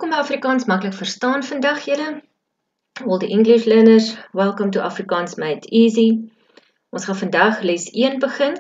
Welkom by Afrikaans maklik verstaan vandag julle. All the English learners, welcome to Afrikaans Made Easy. Ons gaan vandag les 1 begin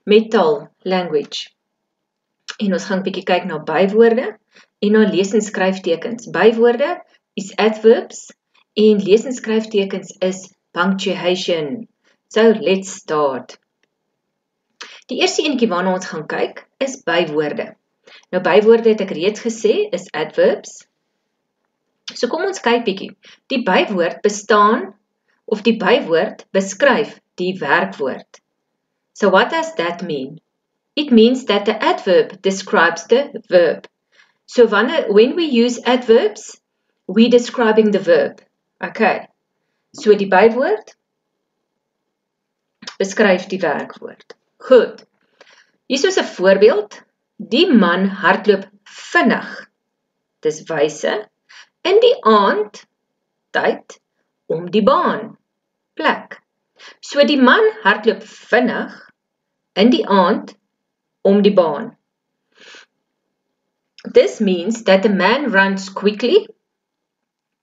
met taal, language. En ons gaan 'n bietjie kyk na bywoorde en na lees- en skryftekens. Bywoorde is adverbs en lees- en skryftekens is punctuation. So let's start. Die eerste enetjie waarna ons gaan kyk is bywoorde. Nou bywoorde het ek reeds gesê is adverbs. So kom ons kyk bietjie. Die bywoord bestaan of die bywoord beskryf die werkwoord. So what does that mean? It means that the adverb describes the verb. So when we use adverbs, we're describing the verb. Okay. So die bywoord beskryf die werkwoord. Goed. Hier is 'n voorbeeld. Die man hardloop vinnig. Dis wyse in die aand tyd om die baan. Plek. So die man hardloop vinnig in die aand om die baan. This means that the man runs quickly.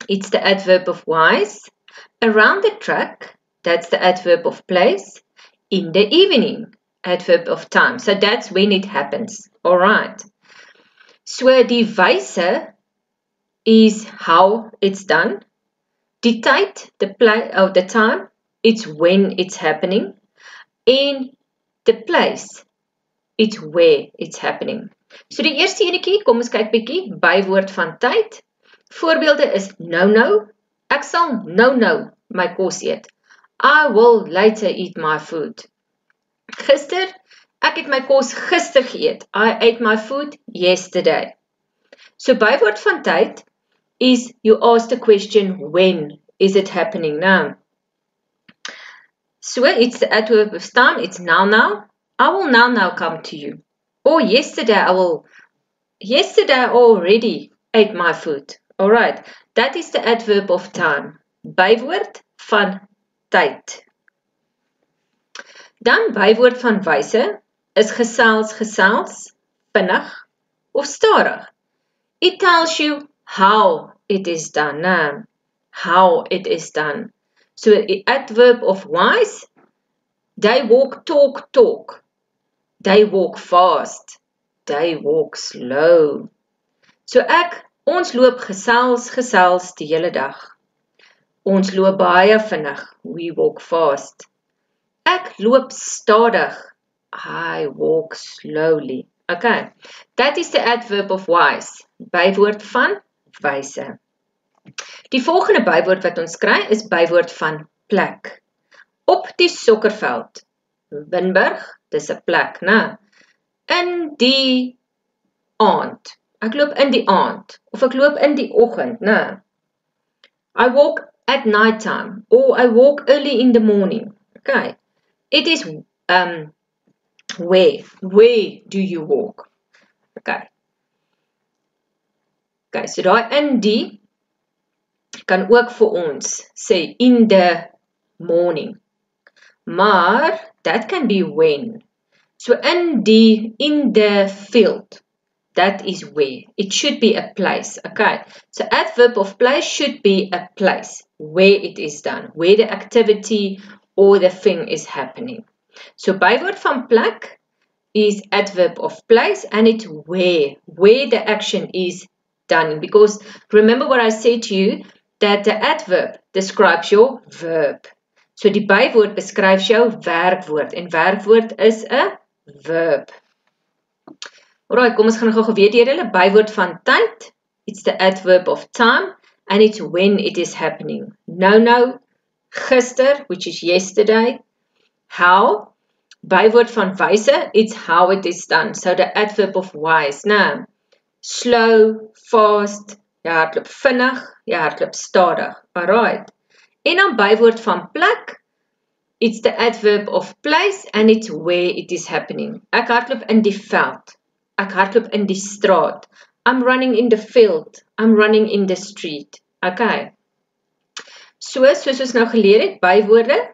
It's the adverb of wise. Around the track, that's the adverb of place. In the evening, adverb of time. So that's when it happens. All right. So die wyse is how it's done. Die tyd, the time, it's when it's happening. And the place, it's where it's happening. So die eerste enetjie, kom ons kyk bietjie, bywoord van tyd. Voorbeelde is nou. Ek sal nou my kos eet. I will later eat my food. Gister, ek het my kos gister geëet. I ate my food yesterday. So bywoord van tyd is you ask the question when is it happening now. So it's the adverb of time, it's now. I will now come to you. Or yesterday I already ate my food. Alright, that is the adverb of time. Bywoord van tyd. Dan bywoord van wyse is gesels, vinnig of stadig. It tells you how it is done. How it is done. So the adverb of wise, they walk, talk. They walk fast. They walk slow. So ons loop gesels die hele dag. Ons loop baie vinnig. We walk fast. Ek loop stadig. I walk slowly. Okay. That is the adverb of wise. Bywoord van wyse. Die volgende bywoord wat ons kry is bywoord van plek. Op die sokkerveld. Winburg, dis 'n plek, né? In die aand. Ek loop in die aand of ek loop in die oggend, né? I walk at night time or I walk early in the morning. Okay. It is where do you walk? Okay. Okay, so daai in die kan ook vir ons sê in the morning. Maar that can be when. So in the field, that is where. It should be a place. Okay. So adverb of place should be a place where it is done, where the activity or the thing is happening. So bywoord van plek is adverb of place and it's where the action is done. Because remember what I said to you, that the adverb describes your verb. So die bywoord beskryf jou werkwoord en werkwoord is 'n verb. Alright, kom ons gaan gou weer deur hulle bywoord van tyd. It's the adverb of time and it's when it is happening. Nou, gister, which is yesterday. How? Bywoord van wyse, it's how it is done. So the adverb of wise, né? Slow, fast, jy hardloop vinnig, jy hardloop stadig. Alright. En dan bywoord van plek, it's the adverb of place and it's where it is happening. Ek hardloop in die veld. Ek hardloop in die straat. I'm running in the field. I'm running in the street. Okay. Soos ons nou geleer het, bywoorde,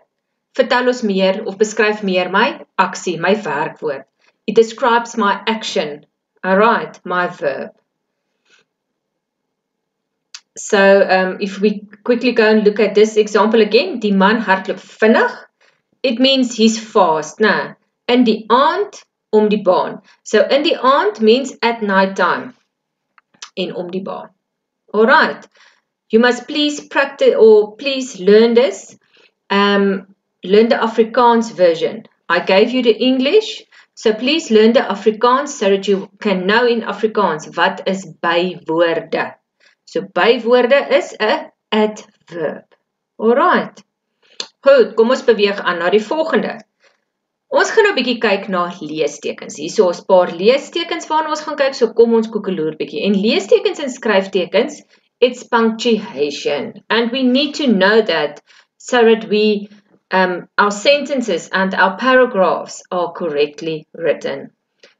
vertel ons meer of beskryf meer my aksie, my werkwoord. It describes my action. Alright, my verb. if we quickly go and look at this example again, die man hardloop vinnig. It means he's fast, né? In die aand, om die baan. So in die aand means at night time. En om die baan. Alright. You must please practice or please learn this. Learn the Afrikaans version. I gave you the English. So please learn the Afrikaans so that you can know in Afrikaans wat is bywoorde. So bywoorde is 'n adverb. Alright. Goed, kom ons beweeg aan na die volgende. Ons gaan nou 'n bietjie kyk na leestekens. Hierso is 'n paar leestekens waarna ons gaan kyk, so kom ons koekeloer bietjie. En leestekens en skryftekens, it's punctuation. And we need to know that so that our sentences and our paragraphs are correctly written.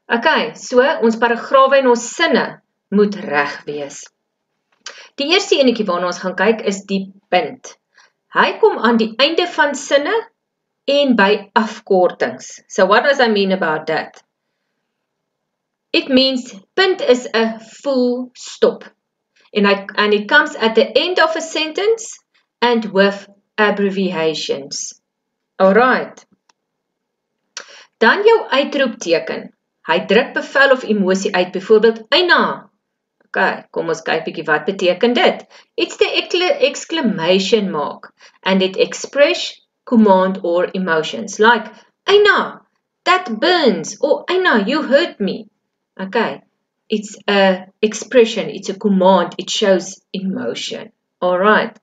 Okay, so ons paragrawe en ons sinne moet reg wees. Die eerste enetjie waarna ons gaan kyk is die punt. Hy kom aan die einde van sinne en by afkortings. So what does I mean about that? It means punt is a full stop. And it comes at the end of a sentence and with abbreviations. Alright. Dan jou uitroepteken. Hy druk bevel of emosie uit, byvoorbeeld eina. Okay, kom ons kyk bietjie wat beteken dit. It's the exclamation mark and it express command or emotions like eina, that burns, or eina, you hurt me. Okay, it's a expression, it's a command, it shows emotion. Alright.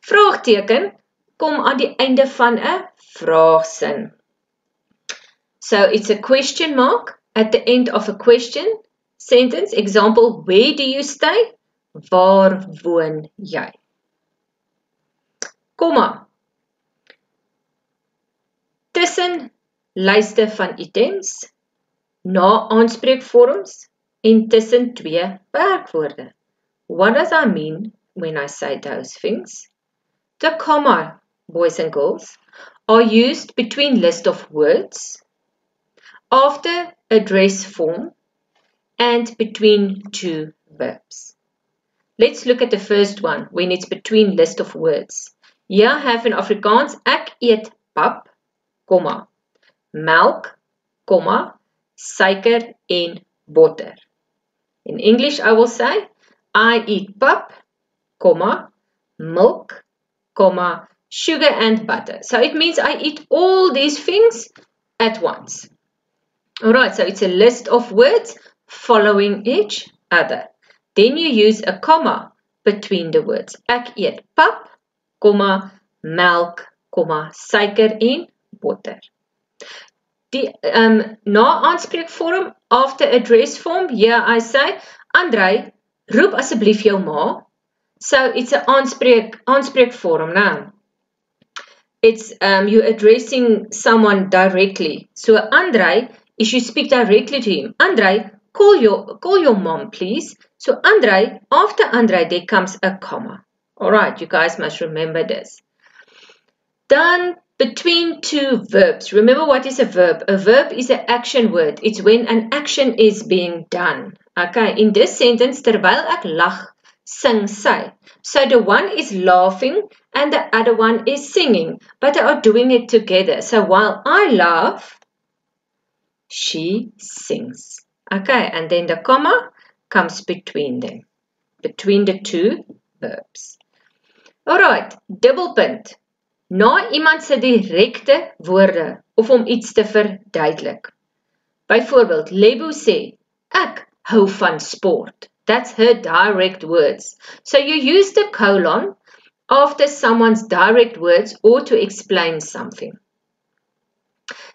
Vraagteken kom aan die einde van 'n vraagsin. So it's a question mark at the end of a question sentence. Example, where do you stay? Waar woon jy? Komma. Tussen lyste van items, na aanspreekvorms en tussen twee werkwoorde. What does I mean when I say those things? The comma, boys and girls, are used between list of words, after address form, and between two verbs. Let's look at the first one, when it's between list of words. Here I have in Afrikaans, ek eet pap, komma, melk, komma, suiker en botter. In English I will say, I eat pap, comma, milk, comma, sugar and butter. So it means I eat all these things at once. Alright, so it's a list of words following each other. Then you use a comma between the words. Ek eet pap, comma, melk, comma, suiker en botter. Die na aanspreekvorm, after address form, here I say, Andrei, roep asseblief jou ma. So it's an aanspreekvorm now. It's you're addressing someone directly. So Andrei, if you speak directly to him, Andrei, call your mom, please. So Andrei, after Andrei, there comes a comma. Alright, you guys must remember this. Then between two verbs. Remember what is a verb? A verb is an action word. It's when an action is being done. Okay, in this sentence, terwyl ek lag, sing sy. So the one is laughing and the other one is singing, but they are doing it together. So while I laugh, she sings. Okay, and then the comma comes between them, between the two verbs. Alright, dubbelpunt. Na iemand se direkte woorde of om iets te verduidelik. Byvoorbeeld, Lebo sê, ek hou van sport. That's her direct words. So you use the colon after someone's direct words or to explain something.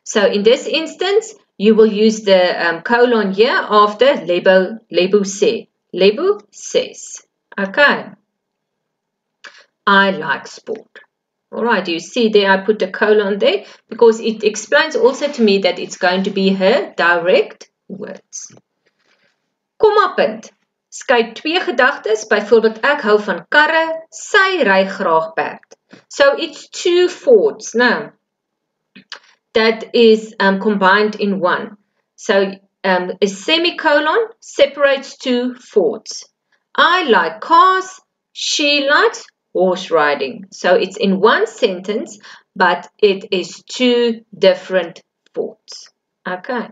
So in this instance, you will use the colon here after Lebo sê. Lebo says. Okay. I like sport. Alright, you see there I put a colon there because it explains also to me that it's going to be her direct words. Kommapunt. Skei twee gedagtes, byvoorbeeld ek hou van karre, sy ry graag perd. So it's two thoughts now that is combined in one. So a semicolon separates two thoughts. I like cars, She likes horse riding. So it's in one sentence, but it is two different thoughts. Okay.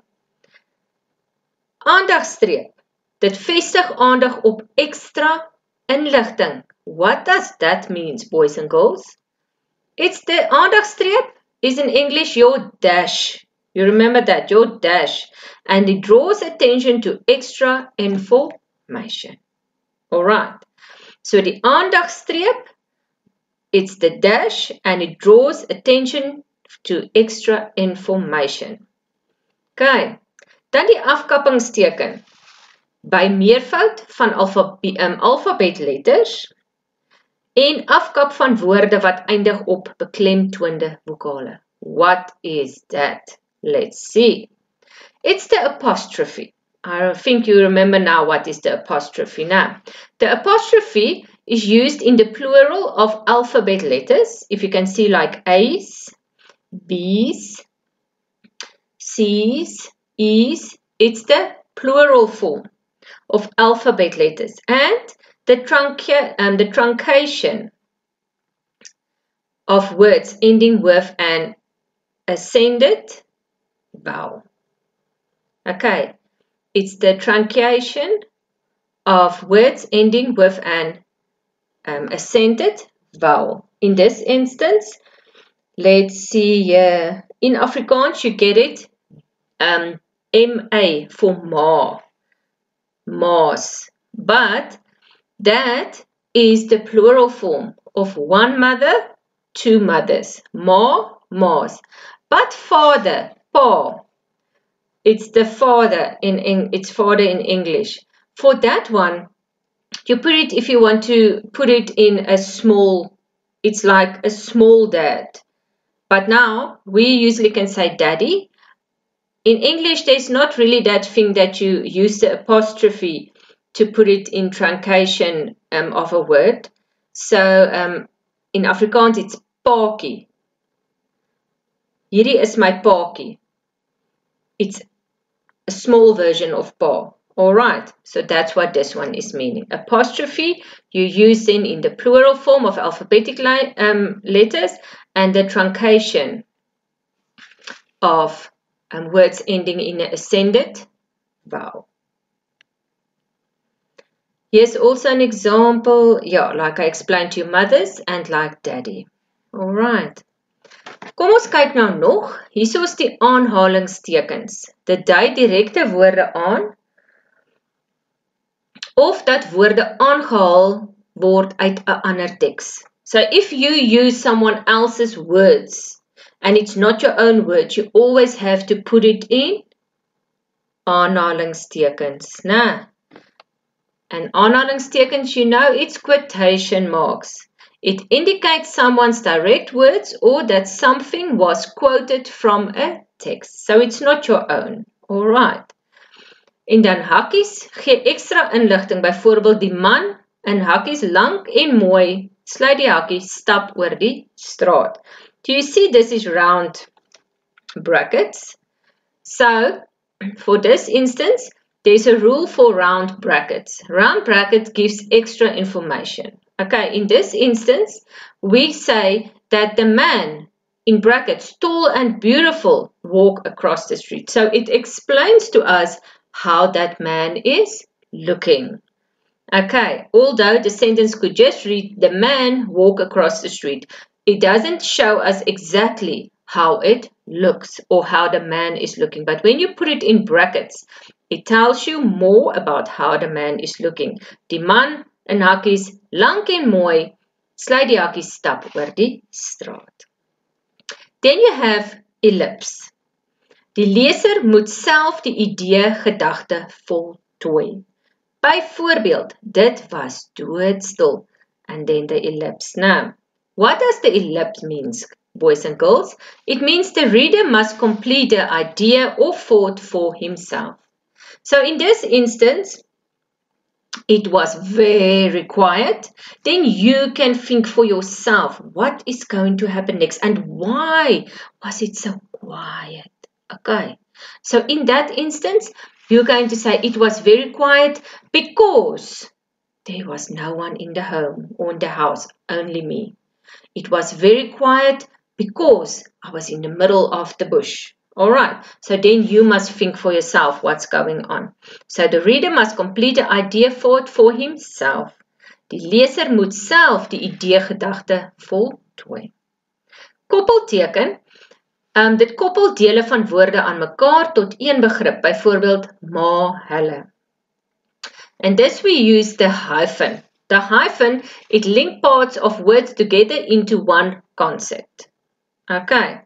Aandagstreep. Dit vestig aandag op extra inligting. What does that mean, boys and girls? It's the aandagstreep is in English your dash. You remember that, your dash. And it draws attention to extra information. Alright. So the aandagstreep, it's the dash and it draws attention to extra information. Okay. Dan die afkappingsteken. By meervoud van alfabetletters en afkap van woorde wat eindig op beklemtoonde vokale. What is that? Let's see. It's the apostrophe. I think you remember now what is the apostrophe now. The apostrophe is used in the plural of alphabet letters. If you can see like A's, B's, C's, E's. It's the plural form of alphabet letters. And the truncation of words ending with an ascended vowel. Okay, it's the truncation of words ending with an ascended vowel. In this instance, let's see here. In Afrikaans, you get it MA for ma, ma's. But that is the plural form of one mother, two mothers. Ma, ma's. But father, pa. It's the father it's father in English. For that one, you put it, if you want to put it in a small, it's like a small dad. But now we usually can say daddy. In English, there's not really that thing that you use the apostrophe to put it in truncation of a word. So in Afrikaans, it's paakie. Hierdie is my paakie. It's a small version of pa. Alright, so that's what this one is meaning. Apostrophe, you use it in the plural form of alphabetic letters, and the truncation of words ending in an ascended vowel. Here's also an example, yeah, like I explained to you, mothers and like daddy. Alright. Kom ons kyk nou nog. Hier is die aanhalingstekens. Dit dui direkte woorde aan of dat woorde aangehaal word uit 'n ander teks. So if you use someone else's words and it's not your own words, you always have to put it in aanhalingstekens, né? And aanhalingstekens, you know, it's quotation marks. It indicates someone's direct words or that something was quoted from a text. So it's not your own. Alright. En dan hakkies gee extra inligting. Byvoorbeeld die man in hakkies lank en mooi sluit die hakkies stap oor die straat. Do you see this is round brackets? So for this instance, there's a rule for round brackets. Round bracket gives extra information. Okay, in this instance, we say that the man, in brackets, tall and beautiful, walk across the street. So it explains to us how that man is looking. Okay, although the sentence could just read, the man walk across the street, it doesn't show us exactly how it looks or how the man is looking. But when you put it in brackets, it tells you more about how the man is looking. Die man in hakkies, lank en mooi, sluit die hakkies stap oor die straat. Then you have ellipse. Die leser moet self die idee, gedagte voltooi. Byvoorbeeld, dit was doodstil, and then the ellipse. Now, what does the ellipse mean, boys and girls? It means the reader must complete the idea or thought for himself. So in this instance, it was very quiet. Then you can think for yourself, what is going to happen next and why was it so quiet? Okay, so in that instance, you're going to say it was very quiet because There was no one in the home or in the house, only me. It was very quiet because I was in the middle of the bush. Alright, so then you must think for yourself what's going on. So the reader must complete the idea thought for himself. Die leser moet self die idee gedagte voltooi. Koppelteken. Dit koppel dele van woorde aan mekaar tot een begrip, byvoorbeeld ma, hulle. And this we use the hyphen. The hyphen, it links parts of words together into one concept. Okay.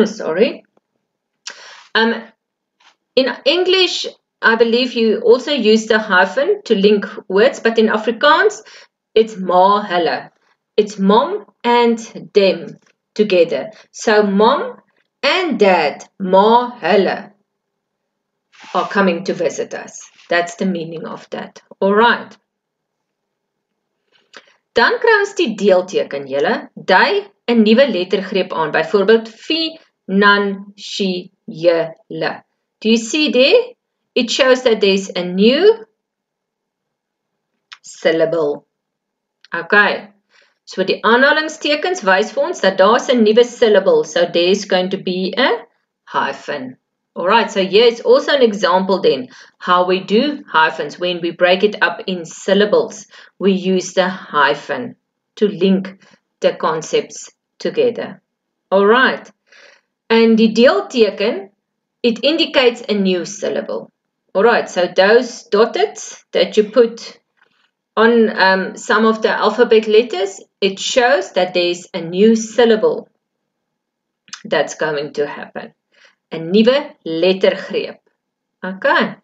Sorry. In English, I believe you also use the hyphen to link words, but in Afrikaans, it's ma, hulle. It's mom and them together. So mom and dad, ma, hulle, are coming to visit us. That's the meaning of that. All right. Dan kry ons die deelteken, julle. Dui 'n nuwe lettergreep aan, byvoorbeeld fi, nan, she, julle. Do you see there? It shows that there's a new syllable. Okay. So die aanhalingstekens wys vir ons dat daar's 'n nuwe syllable. So there's going to be a hyphen. Alright, so here is also an example then how we do hyphens. When we break it up in syllables, we use the hyphen to link the concepts together. Alright, and die deelteken, it indicates a new syllable. Alright, so those dotted that you put on some of the alphabet letters, it shows that there's a new syllable that's going to happen. 'n nuwe lettergreep. Okay.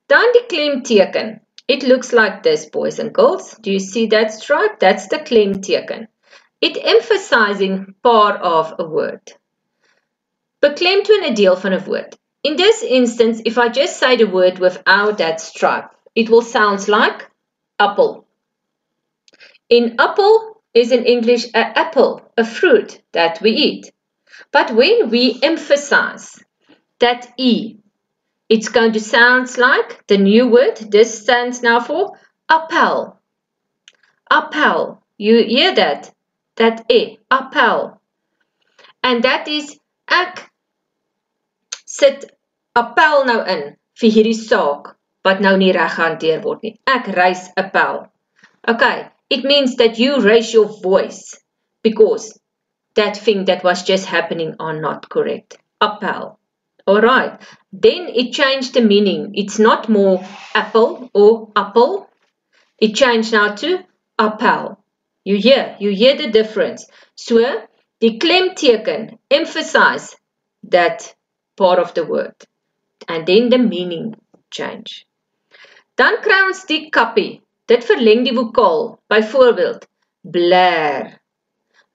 Dan die klemteken. It looks like this, boys and girls. Do you see that stripe? That's the klemteken. It emphasizing part of a word. Beklemtoon 'n deel van 'n woord. In this instance, if I just say the word without that stripe, it will sound like apple. In apple is in English an apple, a fruit that we eat. But when we emphasize that E, it's going to sound like the new word. This stands now for appel. Appel. You hear that? That E, appel. And that is, ek sit appel nou in vir hierdie saak, wat nou nie reg gehanteer word nie. Ek raise appel. Okay, it means that you raise your voice because that thing that was just happening are not correct. Appel. Alright. Then it changed the meaning. It's not more apple or apple. It changed now to appel. You hear the difference. So, die klemteken emphasize that part of the word. And then the meaning change. Dan kry ons die kappie. Dit verleng die vokaal. Byvoorbeeld, blaar.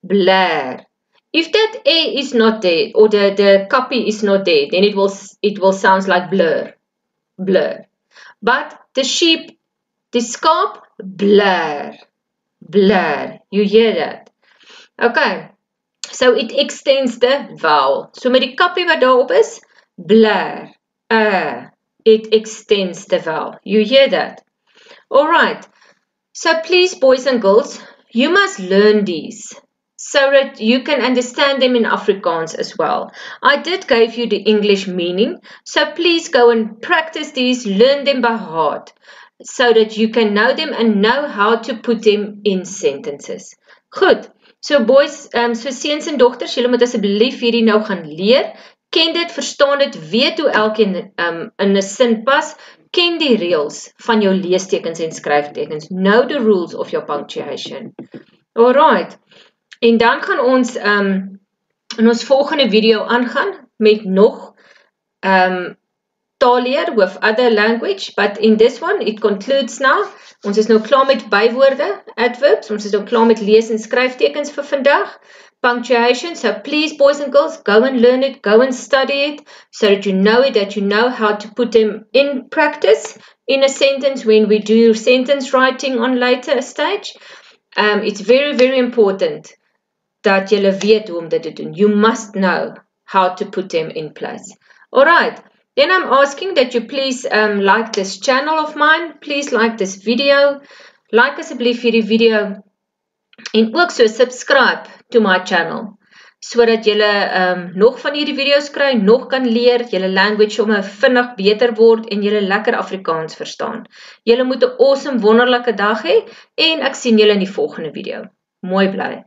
Blaar. If that A is not there, or the copy is not there, then it will sound like blur. Blur. But the sheep, the skaap, blur. Blur. You hear that? Okay. So it extends the vowel. So met die copy wat daarop is, blur. It extends the vowel. You hear that? Alright. So please, boys and girls, you must learn these, so that you can understand them in Afrikaans as well. I did give you the English meaning, so please go and practice these, learn them by heart, so that you can know them and know how to put them in sentences. Goed, so boys, so seuns en dogters, julle moet asseblief hierdie nou gaan leer, ken dit, verstaan dit, weet hoe elkeen in 'n sin pas, ken die reëls van jou leestekens en skryftekens, know the rules of your punctuation. Alright. En dan gaan ons in ons volgende video aangaan met nog Taalleer with other language, but in this one it concludes now. Ons is nou klaar met bywoorde, adverbs, ons is nou klaar met lees en skryftekens vir vandag. Punctuation, so please boys and girls, go and learn it, go and study it, so that you know it, that you know how to put them in practice in a sentence when we do sentence writing on later stage. It's very, very important dat julle weet hoe om dit te doen. You must know how to put them in place. Alright, Then I'm asking that you please like this channel of mine. Please like this video. Like asseblief hierdie video. En ook so subscribe to my channel. Sodat julle nog van hierdie video's kry, nog kan leer, julle language sommer vinnig beter word en julle lekker Afrikaans verstaan. Julle moet 'n awesome wonderlike dag hê en ek sien julle in die volgende video. Mooi bly.